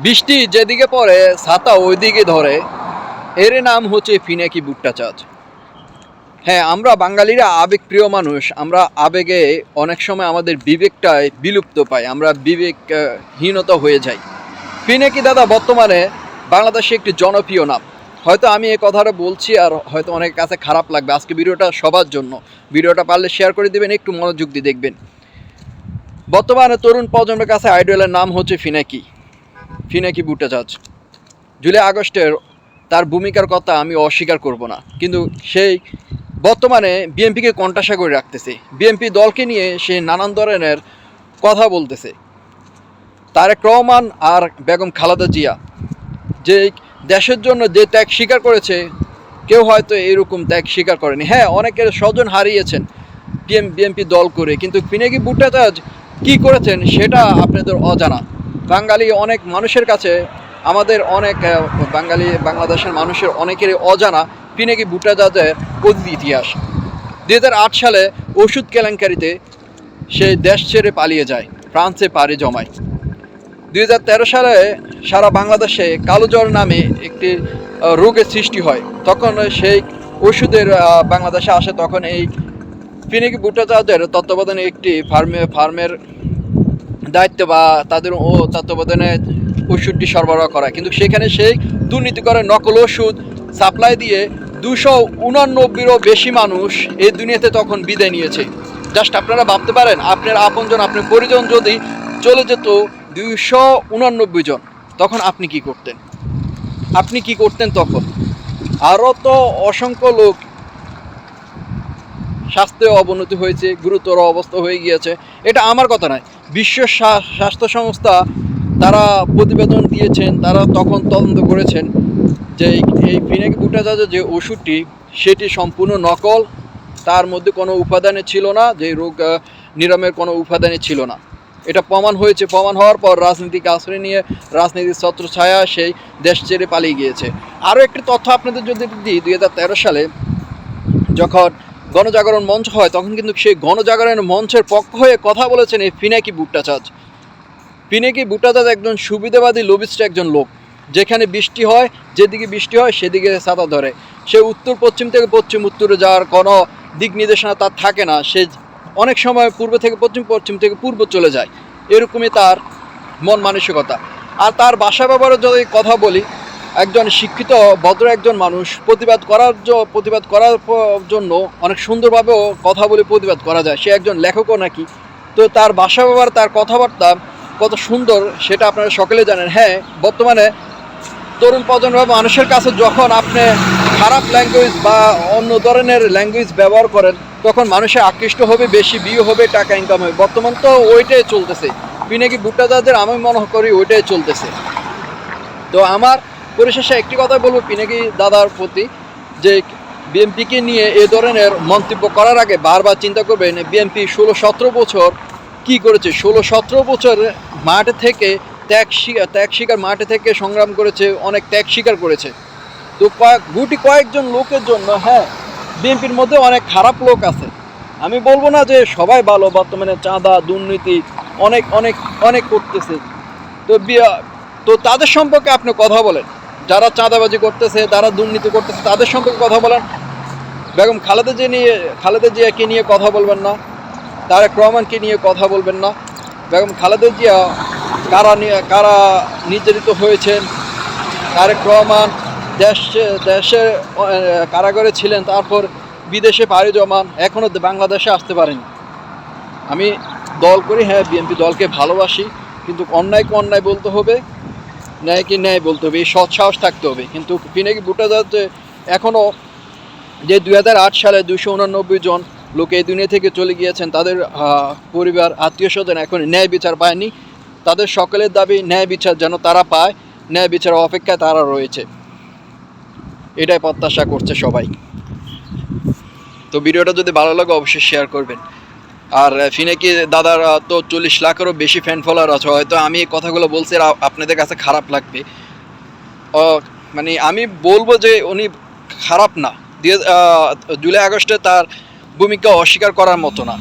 বৃষ্টি যেদিকে পড়ে ছাতা ওইদিকে ধরে, এর নাম হচ্ছে পিনাকি ভুট্টা চাষ। হ্যাঁ, আমরা বাঙালিরা আবেগপ্রিয় মানুষ। আমরা আবেগে অনেক সময় আমাদের বিবেকটাই বিলুপ্ত পাই, আমরা বিবেকহীনতা হয়ে যাই। পিনাকি দাদা বর্তমানে বাংলাদেশে একটি জনপ্রিয় নাম। হয়তো আমি এই কথাটা বলছি আর হয়তো অনেকের কাছে খারাপ লাগবে। আজকে ভিডিওটা সবার জন্য, ভিডিওটা পারলে শেয়ার করে দেবেন, একটু মনোযোগ দিয়ে দেখবেন। বর্তমানে তরুণ প্রজন্মের কাছে আইডলের নাম হচ্ছে পিনাকি ভুট্টা চাষ। জুলাই আগস্টের তার ভূমিকার কথা আমি অস্বীকার করব না, কিন্তু সেই বর্তমানে বিএনপিকে কণ্ঠাসা করে রাখতেছে। বিএনপি দলকে নিয়ে সে নানান ধরনের কথা বলতেছে। তারেক রহমান আর বেগম খালেদা জিয়া যে দেশের জন্য যে ত্যাগ স্বীকার করেছে, কেউ হয়তো এরকম ত্যাগ স্বীকার করেনি। হ্যাঁ, অনেকের স্বজন হারিয়েছেন বিএনপি দল করে, কিন্তু পিনাকি ভুট্টা চাষ কী করেছেন সেটা আপনাদের অজানা। বাঙালি অনেক মানুষের কাছে, আমাদের অনেক বাংলাদেশের মানুষের অনেকেরই অজানা পিনাকি ভুট্টা চাষের অতীত ইতিহাস। 2008 সালে ওষুধ কেলেঙ্কারিতে সে দেশ ছেড়ে পালিয়ে যায়, ফ্রান্সে পাড়ি জমায়। 2013 সালে সারা বাংলাদেশে কালোজ্বর নামে একটি রোগের সৃষ্টি হয়। তখন সেই ওষুধের বাংলাদেশে আসে, তখন এই পিনাকি ভুট্টা চাষের তত্ত্বাবধানে একটি ফার্মের দায়িত্ব বা তাদের তত্ত্বাবধানে ওষুধটি সরবরাহ করা, কিন্তু সেখানে সেই দুর্নীতি করে নকল ওষুধ সাপ্লাই দিয়ে 289-ও বেশি মানুষ এই দুনিয়াতে তখন বিদায় নিয়েছে। জাস্ট আপনারা ভাবতে পারেন, আপনার আপনজন, আপনার পরিজন যদি চলে যেত 289 জন, তখন আপনি কি করতেন? তখন আরও তো অসংখ্য লোক স্বাস্থ্যে অবনতি হয়েছে, গুরুতর অবস্থা হয়ে গিয়েছে। এটা আমার কথা নয়, বিশ্ব স্বাস্থ্য সংস্থা তারা প্রতিবেদন দিয়েছেন, তারা তখন তদন্ত করেছেন যে এই পিনাকি ভুট্টা চাষের যে ওষুধটি সেটি সম্পূর্ণ নকল। তার মধ্যে কোনো উপাদানে ছিল না, যে রোগ নিরাময়ের কোনো উপাদানে ছিল না। এটা প্রমাণ হয়েছে। প্রমাণ হওয়ার পর রাজনীতিকে আশ্রয় নিয়ে রাজনীতির ছত্রছায়া সেই দেশ ছেড়ে পালিয়ে গিয়েছে। আরও একটি তথ্য আপনাদের যদি দিই, 2013 সালে যখন গণজাগরণ মঞ্চ হয়, তখন কিন্তু সেই গণজাগরণের মঞ্চের পক্ষ হয়ে কথা বলেছেন এই পিনাকি ভুট্টা চাষ। পিনাকি ভুট্টা চাষ একজন সুবিধাবাদী লোভিস্ট একজন লোক। যেখানে বৃষ্টি হয়, যেদিকে বৃষ্টি হয় সেদিকে ছাতা ধরে। সে উত্তর পশ্চিম থেকে পশ্চিম উত্তরে যাওয়ার কোনো দিক নির্দেশনা তার থাকে না। সে অনেক সময় পূর্ব থেকে পশ্চিম, পশ্চিম থেকে পূর্ব চলে যায়। এরকমই তার মন মানসিকতা। আর তার বাসা ব্যবহারে যদি কথা বলি, একজন শিক্ষিত ভদ্র একজন মানুষ প্রতিবাদ করার জন্য অনেক সুন্দরভাবেও কথা বলে প্রতিবাদ করা যায়। সে একজন লেখকও নাকি। তো তার বাসা ব্যবহার, তার কথাবার্তা কত সুন্দর সেটা আপনারা সকলে জানেন। হ্যাঁ, বর্তমানে তরুণ প্রজন্মের মানুষের কাছে যখন আপনি খারাপ ল্যাঙ্গুয়েজ বা অন্য ধরনের ল্যাঙ্গুয়েজ ব্যবহার করেন, তখন মানুষের আকৃষ্ট হবে, বেশি বিয়ে হবে, টাকা ইনকাম হবে। বর্তমান তো ওইটাই চলতেছে। পিনাকি ভুট্টা চাষের আমি মনে করি ওইটাই চলতেছে। তো আমার পরিশেষে একটি কথা বলবো পিনাকি দাদার প্রতি, যে বিএনপিকে নিয়ে এ ধরনের মন্তব্য করার আগে বারবার চিন্তা করবেন বিএনপি 16-17 বছর কি করেছে। 16-17 বছর মাঠে থেকে ত্যাগ স্বীকার মাঠে থেকে সংগ্রাম করেছে, অনেক ত্যাগ স্বীকার করেছে। তো কয়েকজন লোকের জন্য, হ্যাঁ, বিএনপির মধ্যে অনেক খারাপ লোক আছে, আমি বলবো না যে সবাই ভালো। বর্তমানে চাঁদা দুর্নীতি অনেক অনেক অনেক করতেছে। তো তো তাদের সম্পর্কে আপনি কথা বলেন, যারা চাঁদাবাজি করতেছে, যারা দুর্নীতি করতেছে, তাদের সম্পর্কে কথা বলেন। বেগম খালেদা জিয়াকে নিয়ে কথা বলবেন না, তারেক রহমানকে নিয়ে কথা বলবেন না। বেগম খালেদা জিয়া কারা নির্যাতিত হয়েছেন, তারেক রহমান দেশে কারাগারে ছিলেন, তারপর বিদেশে পাড়ি জমান, এখনও বাংলাদেশে আসতে পারেনি। আমি দল করি, হ্যাঁ, বিএনপি দলকে ভালোবাসি, কিন্তু অন্যায়কে অন্যায় বলতে হবে, ন্যায়কে ন্যায় বলতে হবে, এই সৎ সাহস থাকতে হবে। কিন্তু পিনাকি ভুট্টা চাষ এখনও যে 2008 সালে 289 জন লোক এই দুনিয়া থেকে চলে গিয়েছেন, তাদের পরিবার আত্মীয় স্বজন এখন ন্যায় বিচার পায়নি। তাদের সকলের দাবি ন্যায় বিচার যেন তারা পায়, ন্যায় বিচারের অপেক্ষায় তারা রয়েছে, এটাই প্রত্যাশা করছে সবাই। তো ভিডিওটা যদি ভালো লাগে অবশ্যই শেয়ার করবেন। আর পিনাকি দাদার তো 40 লাখেরও বেশি ফ্যান ফলোয়ার আছে। হয়তো আমি এই কথাগুলো বলছি আর আপনাদের কাছে খারাপ লাগবে, মানে আমি বলবো যে উনি খারাপ না। জুলাই আগস্টে তার ভূমিকা অস্বীকার করার মতো না।